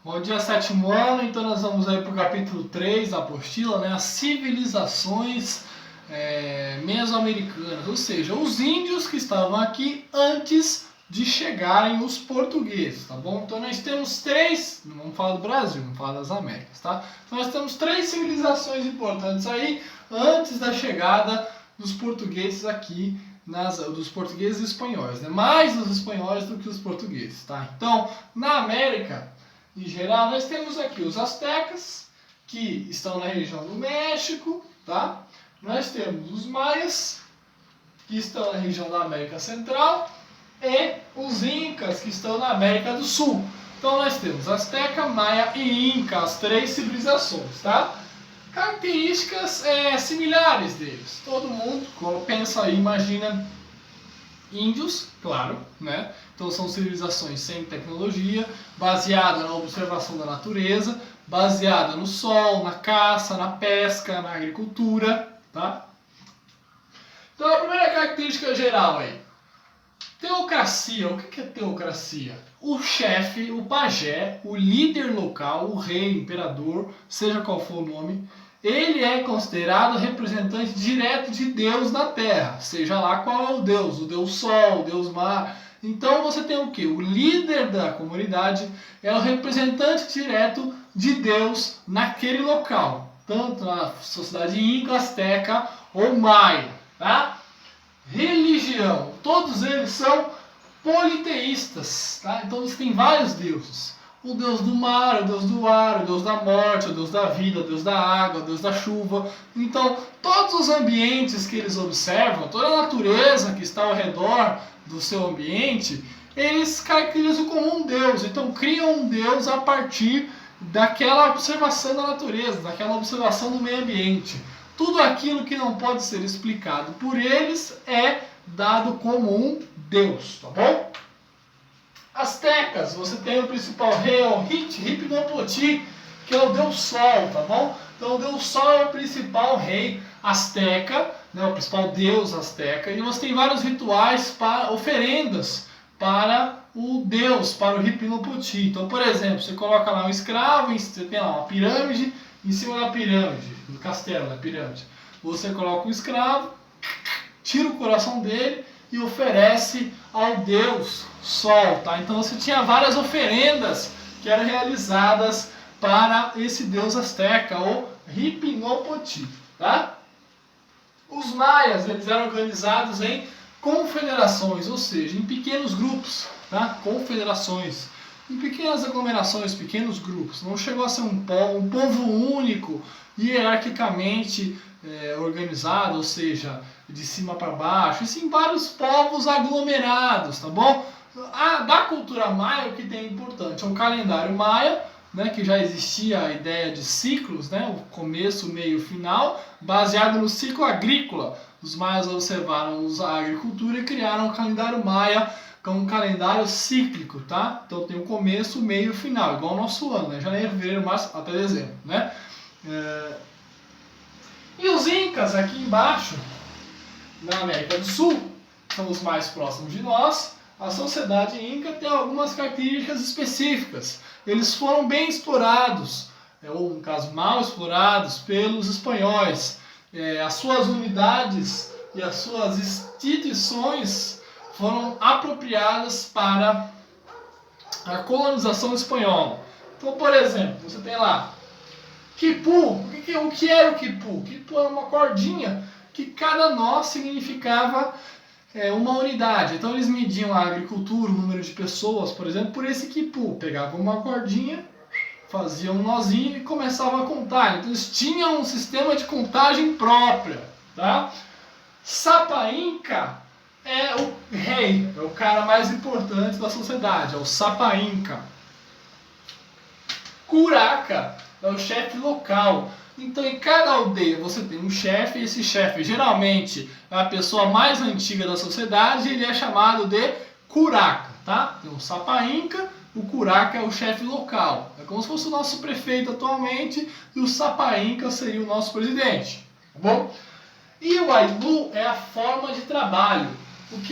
Bom dia, sétimo ano, então nós vamos aí para o capítulo 3 da apostila, né? As civilizações mesoamericanas, ou seja, os índios que estavam aqui antes de chegarem os portugueses, tá bom? Então nós temos três, não vamos falar do Brasil, vamos falar das Américas, tá? Então nós temos três civilizações importantes aí antes da chegada dos portugueses aqui, dos portugueses e espanhóis, né? Mais os espanhóis do que os portugueses, tá? Então, na América, em geral, nós temos aqui os astecas, que estão na região do México, tá? Nós temos os maias, que estão na região da América Central, e os incas, que estão na América do Sul. Então nós temos asteca, maia e inca, as três civilizações, tá? Características similares deles. Todo mundo, quando pensa aí, imagina índios, claro, né? Então são civilizações sem tecnologia, baseada na observação da natureza, baseada no sol, na caça, na pesca, na agricultura, tá? Então a primeira característica geral aí, teocracia. O que é teocracia? O chefe, o pajé, o líder local, o rei, imperador, seja qual for o nome, ele é considerado representante direto de Deus na Terra, seja lá qual é o Deus Sol, o Deus Mar. Então você tem o quê? O líder da comunidade é o representante direto de Deus naquele local, tanto na sociedade inca, asteca ou maia, tá? Religião, todos eles são politeístas, tá? Então você tem vários deuses. O deus do mar, o deus do ar, o deus da morte, o deus da vida, o deus da água, o deus da chuva. Então, todos os ambientes que eles observam, toda a natureza que está ao redor do seu ambiente, eles caracterizam como um deus. Então, criam um deus a partir daquela observação da natureza, daquela observação do meio ambiente. Tudo aquilo que não pode ser explicado por eles é dado como um deus, tá bom? Astecas, você tem o principal rei, o Hipnopoti, que é o deus Sol, tá bom? Então o deus Sol é o principal rei asteca, né, o principal deus asteca, e você tem vários rituais, para oferendas para o deus, para o Hipnopoti. Então, por exemplo, você coloca lá um escravo, você tem lá uma pirâmide, em cima da pirâmide, no castelo da pirâmide, você coloca um escravo, tira o coração dele e oferece ao deus Sol, tá? Então você tinha várias oferendas que eram realizadas para esse deus asteca, ou Hipnopoti, tá? Os maias, eles eram organizados em confederações, ou seja, em pequenos grupos, tá? Confederações, em pequenas aglomerações, pequenos grupos. Não chegou a ser um povo único, hierarquicamente organizado, ou seja, de cima para baixo, e sim vários povos aglomerados, tá bom? Da cultura maia, o que tem importante é o calendário maia, né, que já existia a ideia de ciclos, né, o começo, o meio e o final, baseado no ciclo agrícola. Os maias observaram a agricultura e criaram o calendário maia, com um calendário cíclico, tá? Então tem o começo, o meio e o final, igual ao nosso ano, né? Janeiro, fevereiro, março, até dezembro, né? E os incas aqui embaixo, na América do Sul, são os mais próximos de nós. A sociedade inca tem algumas características específicas. Eles foram bem explorados, ou no caso mal explorados, pelos espanhóis. As suas unidades e as suas instituições foram apropriadas para a colonização espanhola. Então, por exemplo, você tem lá quipu. O que era o quipu? Quipu era uma cordinha que cada nó significava uma unidade. Então eles mediam a agricultura, o número de pessoas, por exemplo, por esse quipu. Pegavam uma cordinha, faziam um nozinho e começavam a contar. Então eles tinham um sistema de contagem própria, tá? Sapa Inca é o rei, é o cara mais importante da sociedade, é o Sapa Inca. Curaca é o chefe local. Então em cada aldeia você tem um chefe, e esse chefe geralmente é a pessoa mais antiga da sociedade, e ele é chamado de curaca, tá? Tem o Sapa Inca, o curaca é o chefe local. É como se fosse o nosso prefeito atualmente, e o Sapa Inca seria o nosso presidente, tá bom? E o Ayllu é a forma de trabalho.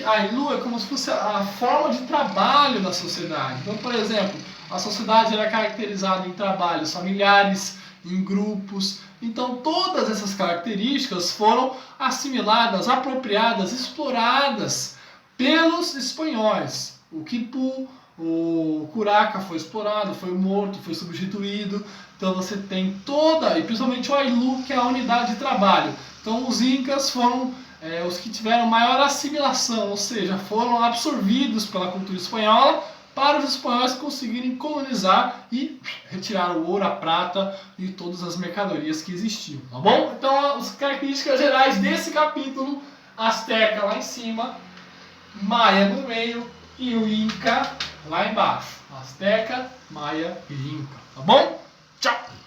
A Ayllu é como se fosse a forma de trabalho da sociedade. Então, por exemplo, A sociedade era caracterizada em trabalhos familiares, em grupos. Então todas essas características foram assimiladas, apropriadas, exploradas pelos espanhóis. O Quipu, o Curaca foi explorado, foi morto, foi substituído. Então você tem toda, e principalmente o Ayllu, que é a unidade de trabalho. Então os Incas foram os que tiveram maior assimilação, ou seja, foram absorvidos pela cultura espanhola para os espanhóis conseguirem colonizar e retirar o ouro, a prata e todas as mercadorias que existiam, tá bom? Então as características gerais desse capítulo: Azteca lá em cima, Maia no meio e o Inca lá embaixo. Azteca, Maia e Inca, tá bom? Tchau!